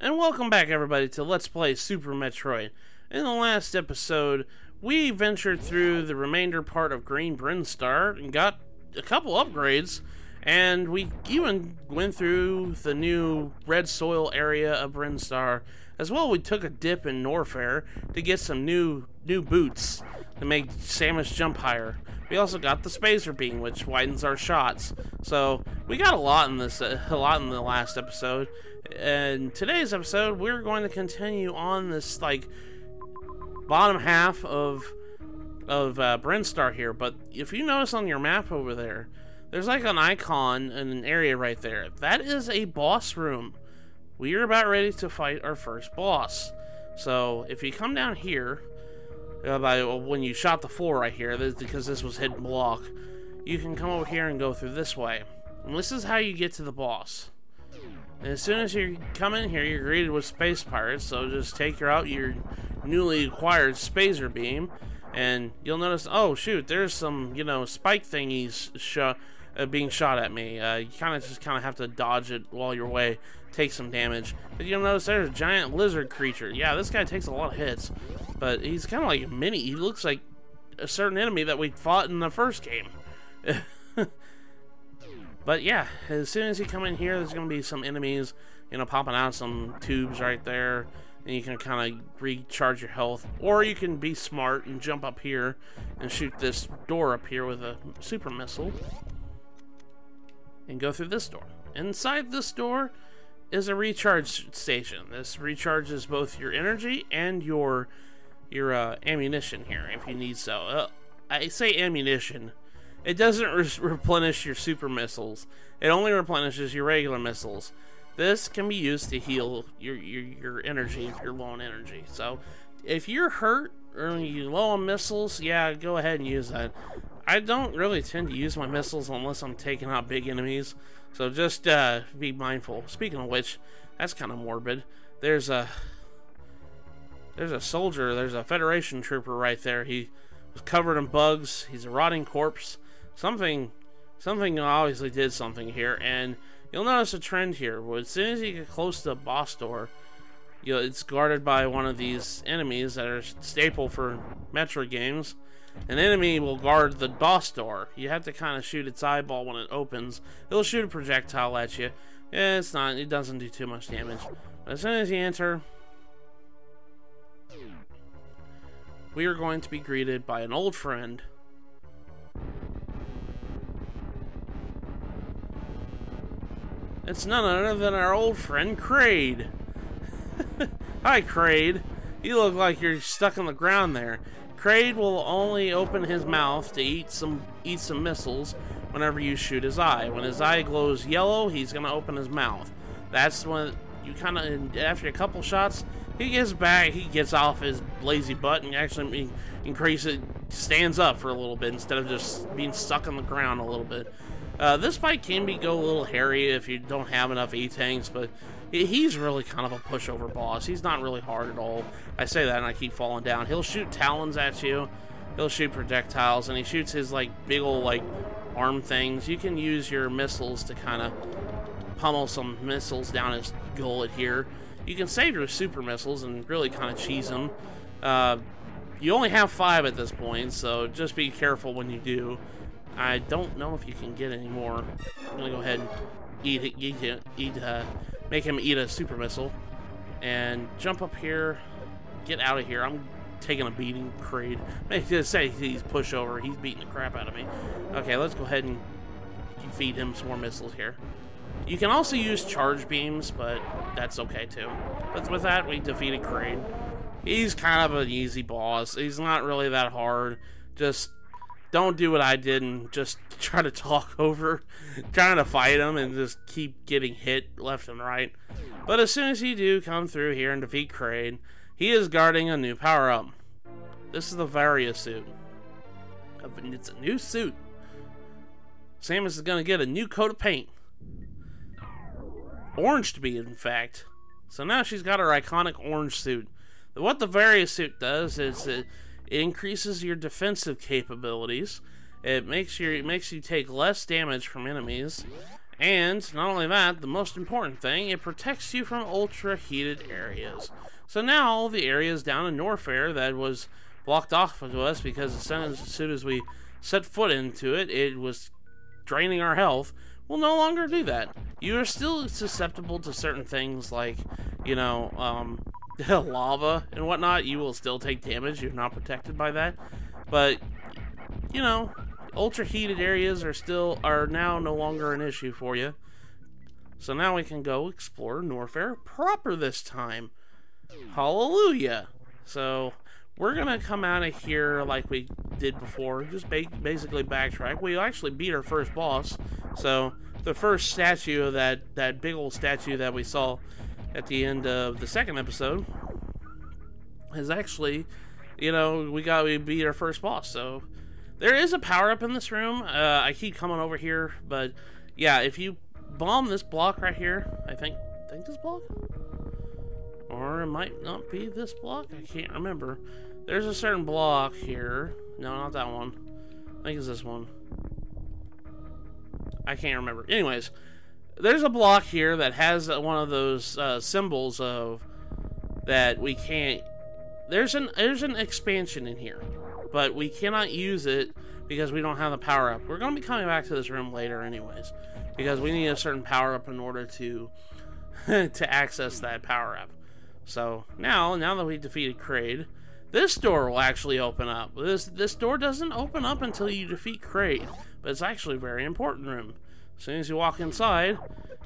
And welcome back, everybody, to Let's Play Super Metroid. In the last episode, we ventured through the remainder part of Green Brinstar and got a couple upgrades, and we even went through the new Red Soil area of Brinstar. As well, we took a dip in Norfair to get some new boots to make Samus jump higher. We also got the Spacer Beam, which widens our shots. So we got a lot in this, a lot in the last episode. And today's episode, we're going to continue on this like bottom half of Brinstar here. But if you notice on your map over there, there's like an icon in an area right there. That is a boss room. We are about ready to fight our first boss. So if you come down here, when you shot the floor right here, because this was hidden block, you can come over here and go through this way. And this is how you get to the boss. And as soon as you come in here, you're greeted with space pirates, so just take out your newly acquired Spacer Beam, and you'll notice, oh shoot, there's some, spike thingies being shot at me. You kind of have to dodge it while you're away, take some damage. But you'll notice there's a giant lizard creature. Yeah, this guy takes a lot of hits, but he's kind of like a mini. He looks like a certain enemy that we fought in the first game. But yeah, as soon as you come in here, there's going to be some enemies, popping out some tubes right there, and you can kind of recharge your health. Or you can be smart and jump up here and shoot this door up here with a super missile, and go through this door. Inside this door is a recharge station. This recharges both your energy and your ammunition here, if you need so. I say ammunition. It doesn't replenish your super missiles. It only replenishes your regular missiles. This can be used to heal your energy if you're low on energy. So if you're hurt or you're low on missiles, yeah, go ahead and use that. I don't really tend to use my missiles unless I'm taking out big enemies. So just be mindful. Speaking of which, that's kind of morbid. There's a soldier, there's a Federation trooper right there. He was covered in bugs. He's a rotting corpse. Something obviously did something here, and you'll notice a trend here. As soon as you get close to the boss door, it's guarded by one of these enemies that are staple for Metroid games. An enemy will guard the boss door. You have to kind of shoot its eyeball when it opens. It'll shoot a projectile at you. Yeah, it doesn't do too much damage. But as soon as you enter, we are going to be greeted by an old friend. It's none other than our old friend Kraid. Hi, Kraid. You look like you're stuck on the ground there. Kraid will only open his mouth to eat some missiles whenever you shoot his eye. When his eye glows yellow, he's gonna open his mouth. That's when you kind of, after a couple shots, he gets back. He gets off his lazy butt and actually stands up for a little bit instead of just being stuck on the ground a little bit. This fight can go a little hairy if you don't have enough E-tanks, but he's really kind of a pushover boss. He's not really hard at all. I say that and I keep falling down. He'll shoot talons at you. He'll shoot projectiles, and he shoots his big old arm things. You can use your missiles to kind of pummel some missiles down his gullet here. You can save your super missiles and really kind of cheese them. You only have 5 at this point, so just be careful when you do. I don't know if you can get any more. I'm gonna go ahead and make him eat a super missile, and jump up here, get out of here. I'm taking a beating, Kraid. Just say he's pushover. He's beating the crap out of me. Okay, let's go ahead and feed him some more missiles here. You can also use charge beams, but that's okay too. But with that, we defeated Kraid. He's kind of an easy boss. He's not really that hard. Just don't do what I did and just try to talk over trying to fight him and just keep getting hit left and right. But as soon as you do come through here and defeat Kraid, he is guarding a new power-up. This is the Varia suit. It's a new suit. Samus is going to get a new coat of paint. Orange to be, in fact. So now she's got her iconic orange suit. What the Varia suit does is it increases your defensive capabilities. It makes you take less damage from enemies, And not only that, the most important thing, it protects you from ultra-heated areas. So now the areas down in Norfair that was blocked off to us because as soon as we set foot into it, it was draining our health, will no longer do that. You are still susceptible to certain things like, you know, lava and whatnot. You will still take damage. You're not protected by that. But, you know, ultra-heated areas are now no longer an issue for you. So now we can go explore Norfair proper this time. Hallelujah! So we're gonna come out of here like we did before, just basically backtrack. We actually beat our first boss. So the first statue of that big old statue that we saw at the end of the second episode is actually, you know, we beat our first boss. So there is a power-up in this room. I keep coming over here, but yeah, if you bomb this block right here, I think this block? Or it might not be this block? I can't remember. There's a certain block here. No, not that one. I think it's this one. I can't remember. Anyways, there's a block here that has one of those symbols of that we can't... There's an expansion in here, but we cannot use it because we don't have the power-up. We're going to be coming back to this room later anyways, because we need a certain power-up in order to to access that power-up. So now that we defeated Kraid, this door will actually open up. This door doesn't open up until you defeat Kraid, but it's actually a very important room. As soon as you walk inside,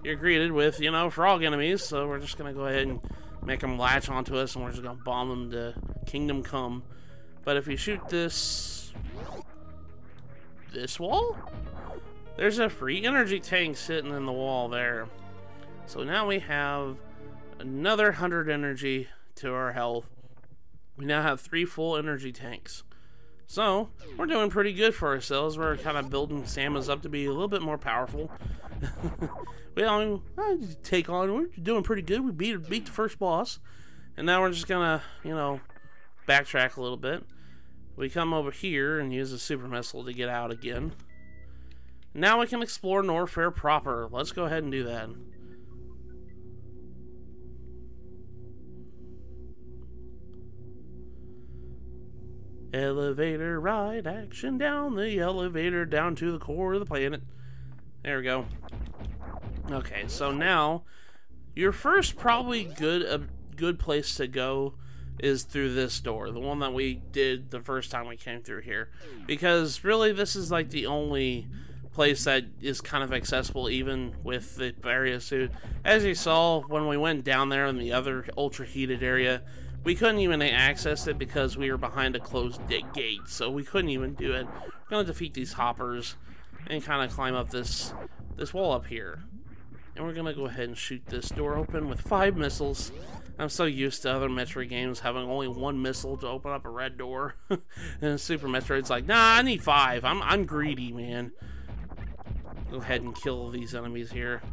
you're greeted with, you know, frog enemies, so we're just going to go ahead and make them latch onto us, and we're just going to bomb them to Kingdom Come. But if you shoot this wall, there's a free energy tank sitting in the wall there. So now we have another 100 energy to our health. We now have 3 full energy tanks. So, we're doing pretty good for ourselves. We're kind of building Samus up to be a little bit more powerful. We're doing pretty good. We beat the first boss. And now we're just gonna, you know, backtrack a little bit. We come over here and use a super missile to get out again. Now we can explore Norfair proper. Let's go ahead and do that. Elevator ride action down the elevator down to the core of the planet. There we go. Okay, so now your first probably good place to go is through this door, the one that we did the first time we came through here, because really this is like the only place that is kind of accessible even with the various suit. As you saw when we went down there in the other ultra heated area, we couldn't even access it because we were behind a closed gate, so we couldn't even do it. We're gonna defeat these hoppers and kind of climb up this wall up here. And we're gonna go ahead and shoot this door open with 5 missiles. I'm so used to other Metroid games having only 1 missile to open up a red door. And Super Metroid's like, nah, I need 5. I'm greedy, man. Go ahead and kill these enemies here.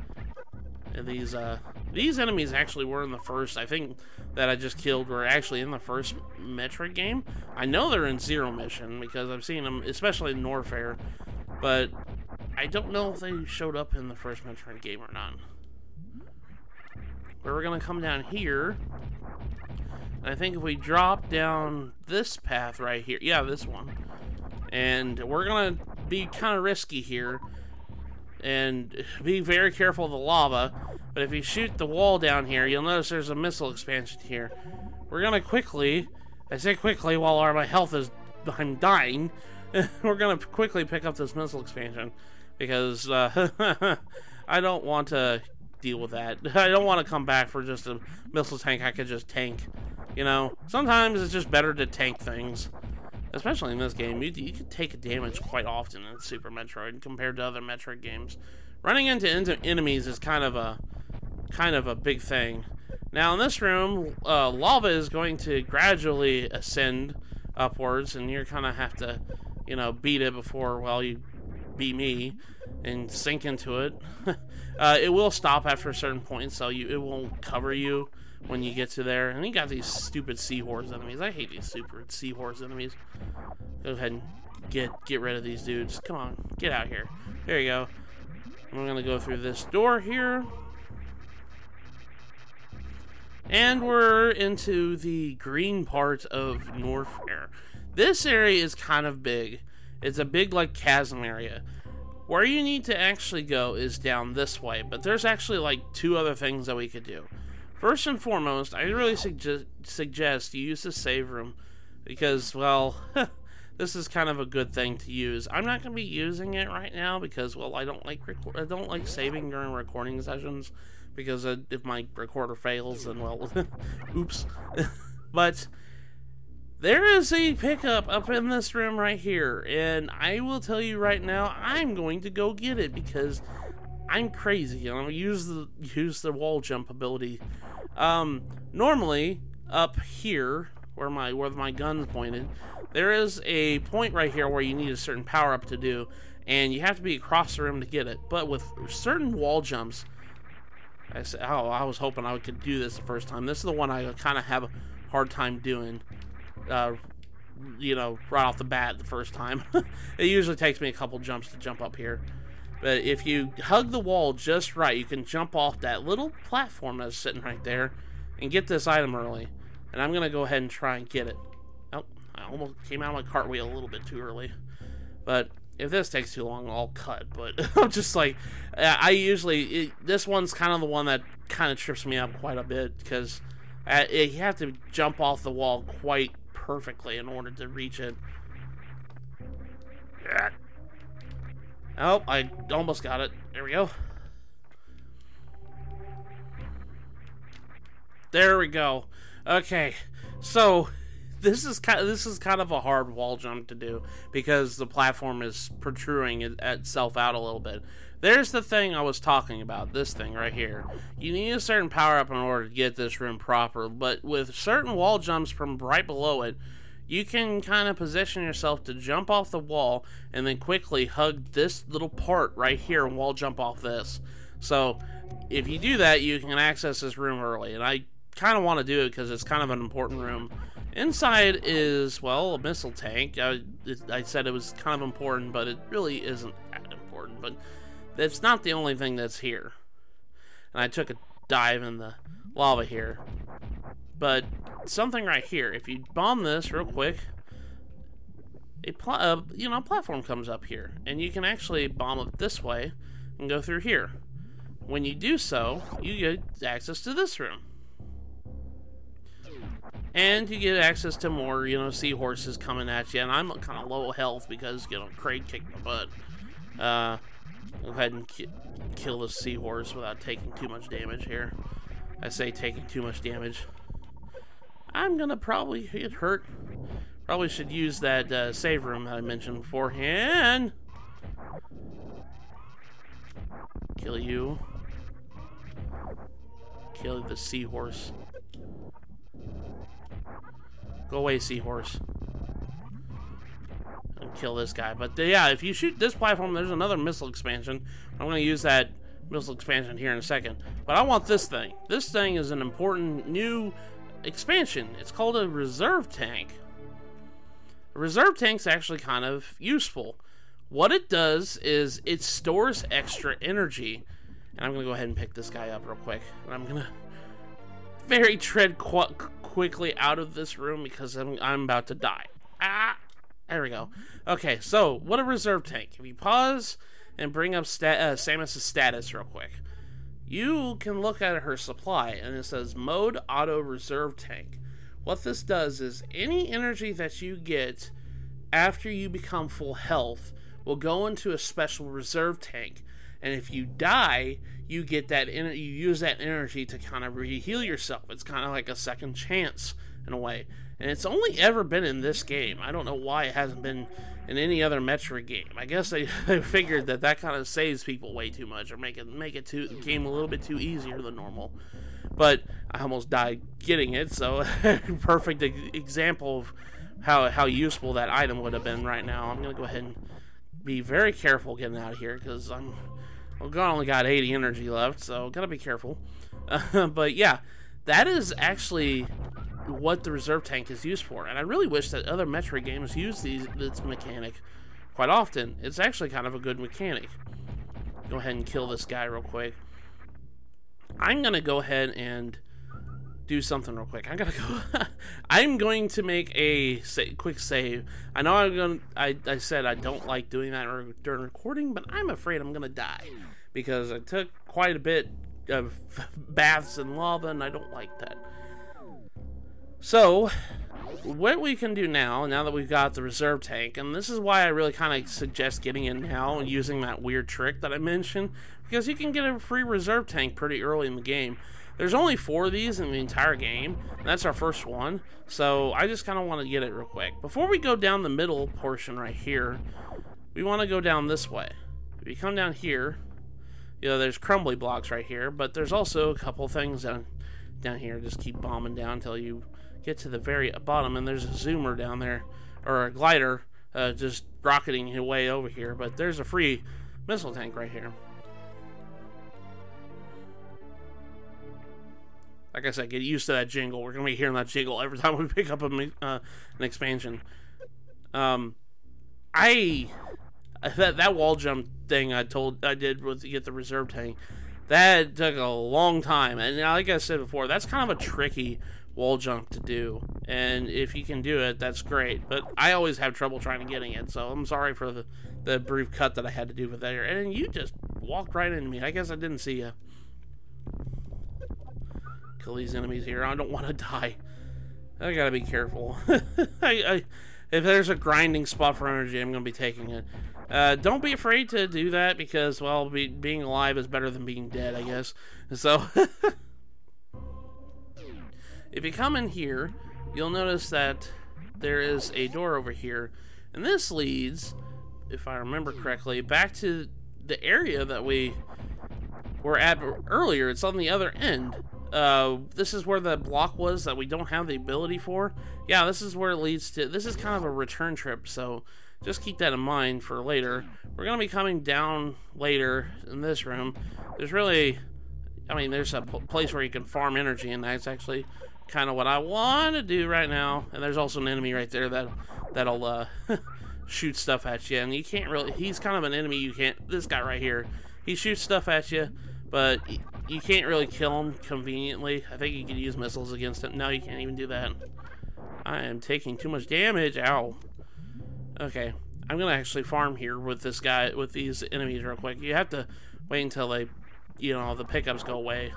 And these enemies actually were in the first, I think, that I just killed were actually in the first Metroid game. I know they're in Zero Mission because I've seen them, especially in Norfair, but I don't know if they showed up in the first Metroid game or not. But we're gonna come down here, and I think if we drop down this path right here, yeah, this one, and we're gonna be kind of risky here and be very careful of the lava. But if you shoot the wall down here, you'll notice there's a missile expansion here. We're gonna quickly, I say quickly while my health is, I'm dying, we're gonna quickly pick up this missile expansion because I don't want to deal with that. I don't want to come back for just a missile tank I could just tank. You know, sometimes it's just better to tank things. Especially in this game, you could take damage quite often in Super Metroid compared to other Metroid games. Running into enemies is kind of a big thing. Now in this room, lava is going to gradually ascend upwards, and you're kind of have to, you know, beat it before, well, you beat me and sink into it. It will stop after a certain point, so it won't cover you when you get to there. And you got these stupid seahorse enemies. I hate these stupid seahorse enemies. Go ahead and get rid of these dudes. Come on, get out here. There you go. I'm gonna go through this door here. And we're into the green part of Norfair. This area is kind of big. It's a big, like, chasm area. Where you need to actually go is down this way, but there's actually, like, 2 other things that we could do. First and foremost, I really suggest you use the save room, because, well, this is kind of a good thing to use. I'm not going to be using it right now because, well, I don't like saving during recording sessions, because if my recorder fails, then, well, oops. But there is a pickup up in this room right here, and I will tell you right now, I'm going to go get it because I'm crazy. I'm gonna use the wall jump ability. Normally up here where my gun's pointed, there is a point right here where you need a certain power up to do, and you have to be across the room to get it. But with certain wall jumps, I was hoping I could do this the first time. This is the one I kind of have a hard time doing. You know, right off the bat the first time. It usually takes me a couple jumps to jump up here. But if you hug the wall just right, you can jump off that little platform that's sitting right there and get this item early. And I'm going to go ahead and try and get it. Oh, I almost came out of my cartwheel a little bit too early. But if this takes too long, I'll cut. But I'm just like, this one's kind of the one that kind of trips me up quite a bit, because you have to jump off the wall quite perfectly in order to reach it. Oh, I almost got it. There we go. There we go. Okay, so this is kind of a hard wall jump to do because the platform is protruding itself out a little bit. There's the thing I was talking about, this thing right here. You need a certain power up in order to get this room proper, but with certain wall jumps from right below it, you can kind of position yourself to jump off the wall and then quickly hug this little part right here and wall jump off this. So if you do that, you can access this room early, and I kind of want to do it because it's kind of an important room. Inside is, well, a missile tank. I said it was kind of important, but it really isn't that important. But it's not the only thing that's here. And I took a dive in the lava here. But something right here, if you bomb this real quick, a platform comes up here. And you can actually bomb it this way and go through here. When you do so, you get access to this room. And you get access to more, seahorses coming at you. And I'm kind of low health because, Kraid kicked my butt. Go ahead and kill this seahorse without taking too much damage here. I say taking too much damage. I'm gonna probably get hurt. Probably should use that save room that I mentioned beforehand. Kill you. Kill the seahorse. Go away, seahorse. And kill this guy. But yeah, if you shoot this platform, there's another missile expansion. I'm going to use that missile expansion here in a second. But I want this thing. This thing is an important new expansion. It's called a reserve tank. A reserve tank's actually kind of useful. What it does is it stores extra energy. And I'm going to go ahead and pick this guy up real quick. And I'm going to tread quickly out of this room because I'm about to die. There we go. Okay, so what a reserve tank. If you pause and bring up Samus' status real quick, you can look at her supply, and it says Mode Auto Reserve Tank. What this does is any energy that you get after you become full health will go into a special reserve tank. And if you die, you get that you use that energy to kind of heal yourself. It's kind of like a second chance in a way. And it's only ever been in this game. I don't know why it hasn't been in any other Metroid game. I guess they figured that kind of saves people way too much, or make the game a little bit too easier than normal. But I almost died getting it, so perfect example of how useful that item would have been right now. I'm gonna go ahead and be very careful getting out of here because I only got 80 energy left, so gotta be careful. But yeah, that is actually what the reserve tank is used for, and I really wish that other Metroid games use this mechanic quite often. It's actually kind of a good mechanic. go ahead and kill this guy real quick. I'm gonna go ahead and do something real quick. I'm going to make a quick save. I know I said I don't like doing that during recording, but I'm afraid I'm gonna die because I took quite a bit of baths in lava, and I don't like that. So what we can do now that we've got the reserve tank, and this is why I really kind of suggest getting it now and using that weird trick that I mentioned, because you can get a free reserve tank pretty early in the game. There's only 4 of these in the entire game, and that's our first one, so I just kind of want to get it real quick. Before we go down the middle portion right here, we want to go down this way. If you come down here, you know, there's crumbly blocks right here, but there's also a couple things down here. Just keep bombing down until you get to the very bottom, and there's a zoomer down there, or a glider, just rocketing your way over here, but there's a free missile tank right here. Like I said, get used to that jingle. We're going to be hearing that jingle every time we pick up an expansion. That wall jump thing I did to get the reserve tank, that took a long time. And like I said before, that's kind of a tricky wall jump to do. And if you can do it, that's great. But I always have trouble trying to getting it. So I'm sorry for the brief cut that I had to do with that here. And you just walked right into me. I guess I didn't see you. Kill these enemies here. I don't want to die. I gotta be careful. If there's a grinding spot for energy, I'm gonna be taking it. Don't be afraid to do that because, well, being alive is better than being dead, I guess. So, if you come in here, you'll notice that there is a door over here, and this leads, if I remember correctly, back to the area that we were at earlier. It's on the other end. This is where the block was that we don't have the ability for. Yeah, this is where it leads to. This is kind of a return trip, so just keep that in mind for later. We're going to be coming down later in this room. There's really, I mean, there's a place where you can farm energy, and that's actually kind of what I want to do right now. And there's also an enemy right there that'll shoot stuff at you, and you can't really, he's kind of an enemy you can't, this guy right here, he shoots stuff at you, but you can't really kill him conveniently. I think you can use missiles against him. No, you can't even do that. I am taking too much damage. Ow. Okay, I'm gonna actually farm here with this guy, with these enemies real quick. You have to wait until they, you know, the pickups go away.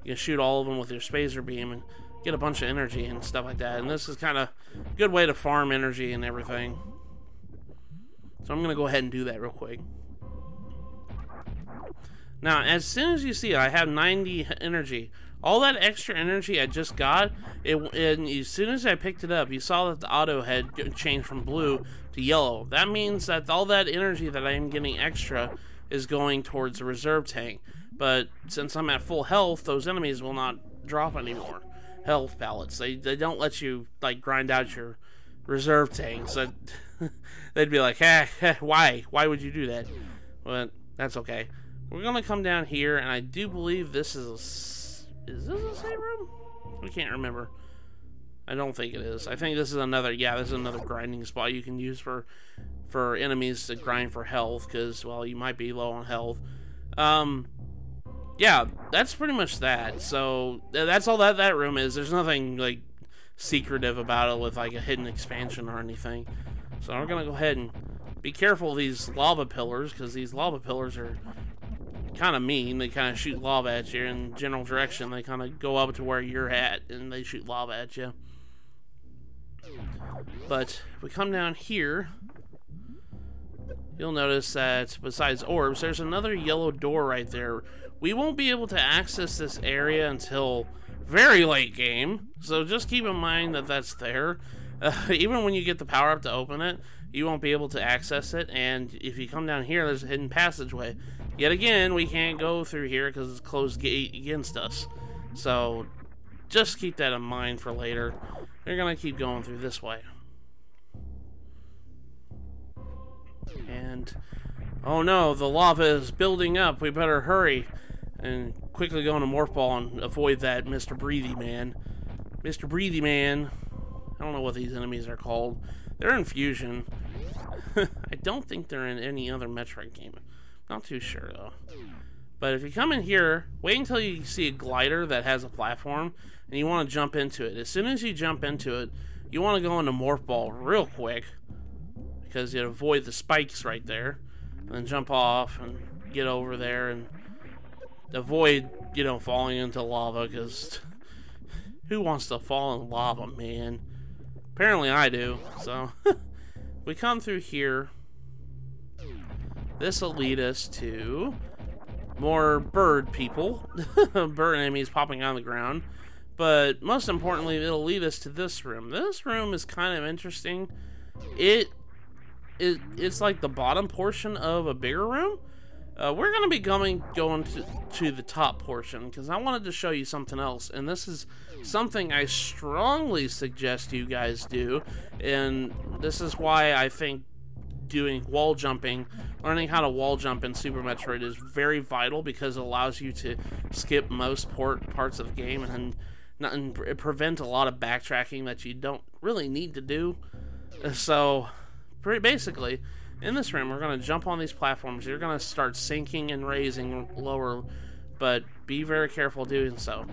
You can shoot all of them with your spacer beam and get a bunch of energy and stuff like that. And this is kind of a good way to farm energy and everything. So I'm gonna go ahead and do that real quick. Now, as soon as you see it, I have 90 energy. All that extra energy I just got, and as soon as I picked it up, you saw that the auto had changed from blue to yellow. That means that all that energy that I am getting extra is going towards the reserve tank. But since I'm at full health, those enemies will not drop anymore. Health pallets. They don't let you, like, grind out your reserve tanks. They'd be like, why? Why would you do that? But that's okay. We're gonna come down here, and I do believe this is this a save room? We can't remember. I don't think it is. I think this is another, yeah, this is another grinding spot you can use for enemies to grind for health, because, well, you might be low on health. Yeah, that's pretty much that. So that's all that room is. There's nothing, like, secretive about it with, like, a hidden expansion or anything. So we're gonna go ahead and be careful of these lava pillars, because these lava pillars are kind of mean. They kind of shoot lava at you in general direction. They kind of go up to where you're at, and they shoot lava at you. But if we come down here, you'll notice that besides orbs, there's another yellow door right there. We won't be able to access this area until very late game, so just keep in mind that that's there. Even when you get the power up to open it, you won't be able to access it. And if you come down here, there's a hidden passageway. Yet again, we can't go through here because it's closed gate against us. So just keep that in mind for later. We're gonna keep going through this way. And oh no, the lava is building up. We better hurry and quickly go into Morph Ball and avoid that Mr. Breathy Man. Mr. Breathy Man. I don't know what these enemies are called. They're in Fusion. I don't think they're in any other Metroid game. Not too sure, though. But if you come in here, wait until you see a glider that has a platform, and you want to jump into it. As soon as you jump into it, you want to go into Morph Ball real quick, because you avoid the spikes right there, and then jump off and get over there and avoid, you know, falling into lava, because who wants to fall in lava, man? Apparently I do. So we come through here. This will lead us to more bird people, bird enemies popping on the ground. But most importantly, it'll lead us to this room. This room is kind of interesting. It's like the bottom portion of a bigger room. We're going to be going to the top portion, because I wanted to show you something else. And this is something I strongly suggest you guys do. And this is why I think doing wall jumping, learning how to wall jump in Super Metroid is very vital, because it allows you to skip most parts of the game and prevent a lot of backtracking that you don't really need to do. So, basically, in this room, we're going to jump on these platforms. You're going to start sinking and raising lower, but be very careful doing so.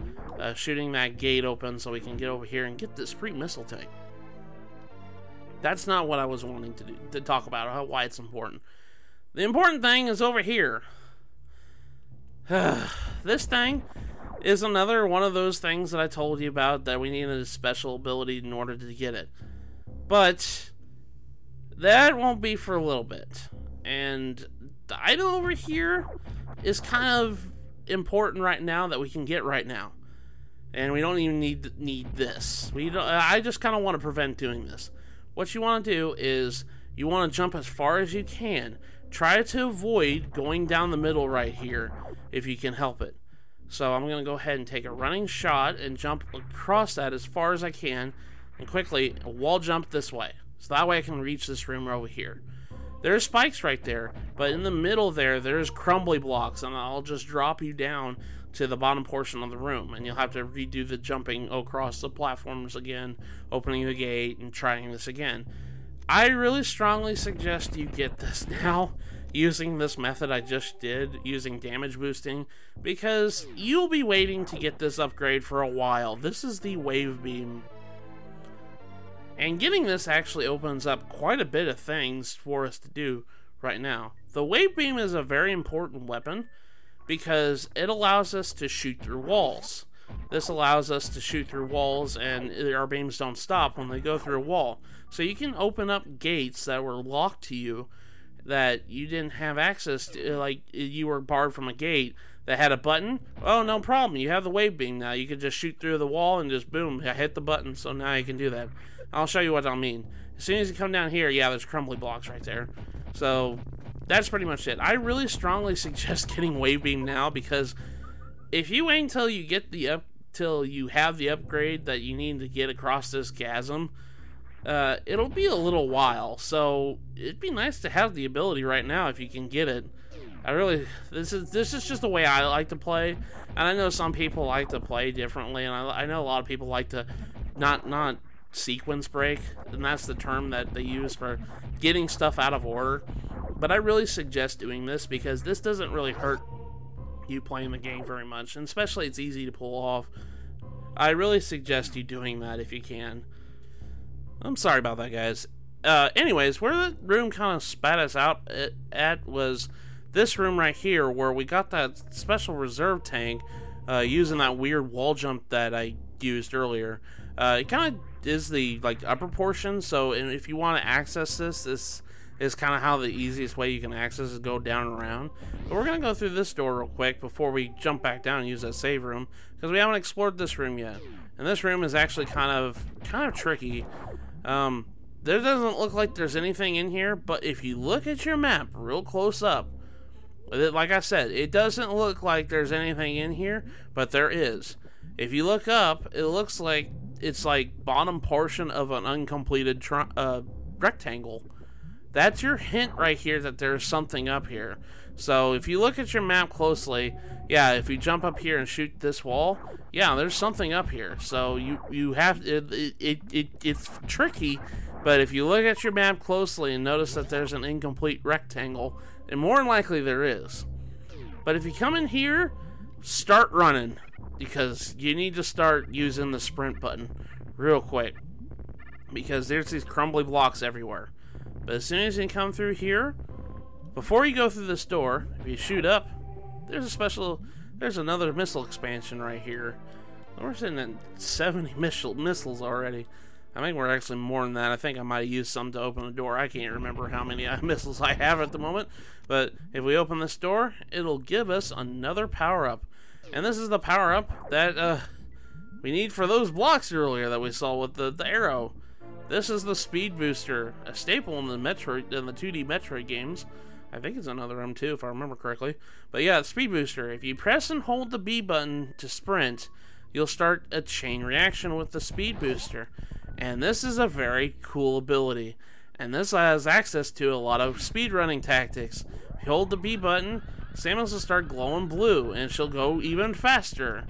Shooting that gate open so we can get over here and get this free missile tank. That's not what I was wanting to talk about, why it's important. The important thing is over here. This thing is another one of those things that I told you about, that we needed a special ability in order to get it. But that won't be for a little bit. And the item over here is kind of important right now, that we can get right now. And we don't even need this. I just kind of want to prevent doing this. What you want to do is you want to jump as far as you can. Try to avoid going down the middle right here if you can help it. So I'm going to go ahead and take a running shot and jump across that as far as I can, and quickly wall jump this way. So that way I can reach this room over here. There's spikes right there, but in the middle there's crumbly blocks, and I'll just drop you down to the bottom portion of the room, and you'll have to redo the jumping across the platforms again, opening the gate and trying this again. I really strongly suggest you get this now, using this method I just did, using damage boosting, because you'll be waiting to get this upgrade for a while. This is the wave beam, and getting this actually opens up quite a bit of things for us to do right now. The wave beam is a very important weapon, because it allows us to shoot through walls. This allows us to shoot through walls, and our beams don't stop when they go through a wall. So you can open up gates that were locked to you that you didn't have access to, like you were barred from a gate that had a button. Oh, no problem. You have the wave beam now. You can just shoot through the wall and just boom, hit the button. So now you can do that. I'll show you what I mean. As soon as you come down here, yeah, there's crumbly blocks right there. So that's pretty much it. I really strongly suggest getting wave beam now, because if you wait until you get till you have the upgrade that you need to get across this chasm, it'll be a little while. So it'd be nice to have the ability right now if you can get it. This is just the way I like to play, and I know some people like to play differently, and I know a lot of people like to not sequence break, and that's the term that they use for getting stuff out of order. But I really suggest doing this, because this doesn't really hurt you playing the game very much, and especially it's easy to pull off. I really suggest you doing that if you can. I'm sorry about that, guys. Anyways, where the room kind of spat us out at was this room right here, where we got that special reserve tank using that weird wall jump that I used earlier. It kind of is the upper portion, so if you want to access this is kind of how the easiest way you can access is go down and around. But we're going to go through this door real quick before we jump back down and use that save room, because we haven't explored this room yet. And this room is actually kind of tricky. There doesn't look like there's anything in here, but if you look at your map real close up, like I said, it doesn't look like there's anything in here, but there is. If you look up, it looks like it's like bottom portion of an uncompleted rectangle. That's your hint right here that there's something up here. So if you look at your map closely, yeah, if you jump up here and shoot this wall, yeah, there's something up here. So you have it's tricky, but if you look at your map closely and notice that there's an incomplete rectangle, and more than likely there is. But if you come in here, start running, because you need to start using the sprint button real quick, because there's these crumbly blocks everywhere. But as soon as you come through here, before you go through this door, if you shoot up, there's another missile expansion right here. We're sitting at 70 missiles already. I think we're actually more than that. I think I might have used some to open the door. I can't remember how many missiles I have at the moment. But if we open this door, it'll give us another power-up. And this is the power-up that we need for those blocks earlier that we saw with the arrow. This is the speed booster, a staple in the 2D Metroid games. I think it's another M2 if I remember correctly. But yeah, speed booster. If you press and hold the B button to sprint, you'll start a chain reaction with the speed booster. And this is a very cool ability. And this has access to a lot of speedrunning tactics. If you hold the B button, Samus will start glowing blue, and she'll go even faster.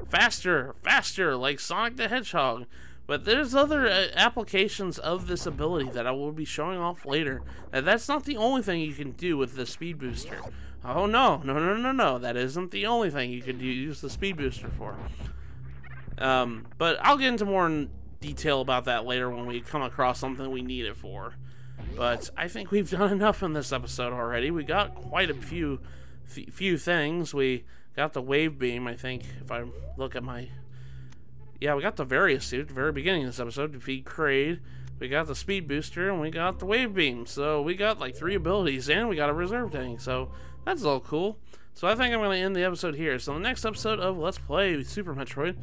Faster, faster, like Sonic the Hedgehog. But there's other applications of this ability that I will be showing off later. That's not the only thing you can do with the speed booster. Oh no, no. That isn't the only thing you could use the speed booster for. But I'll get into more detail about that later when we come across something we need it for. But I think we've done enough in this episode already. We got quite a few things. We got the wave beam, I think, if I look at my... Yeah, we got the various suit at the very beginning of this episode to defeat Kraid. We got the speed booster, and we got the wave beam. So we got like 3 abilities, and we got a reserve tank. So that's all cool. So I think I'm going to end the episode here. So the next episode of Let's Play Super Metroid,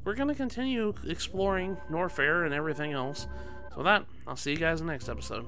we're going to continue exploring Norfair and everything else. So with that, I'll see you guys in the next episode.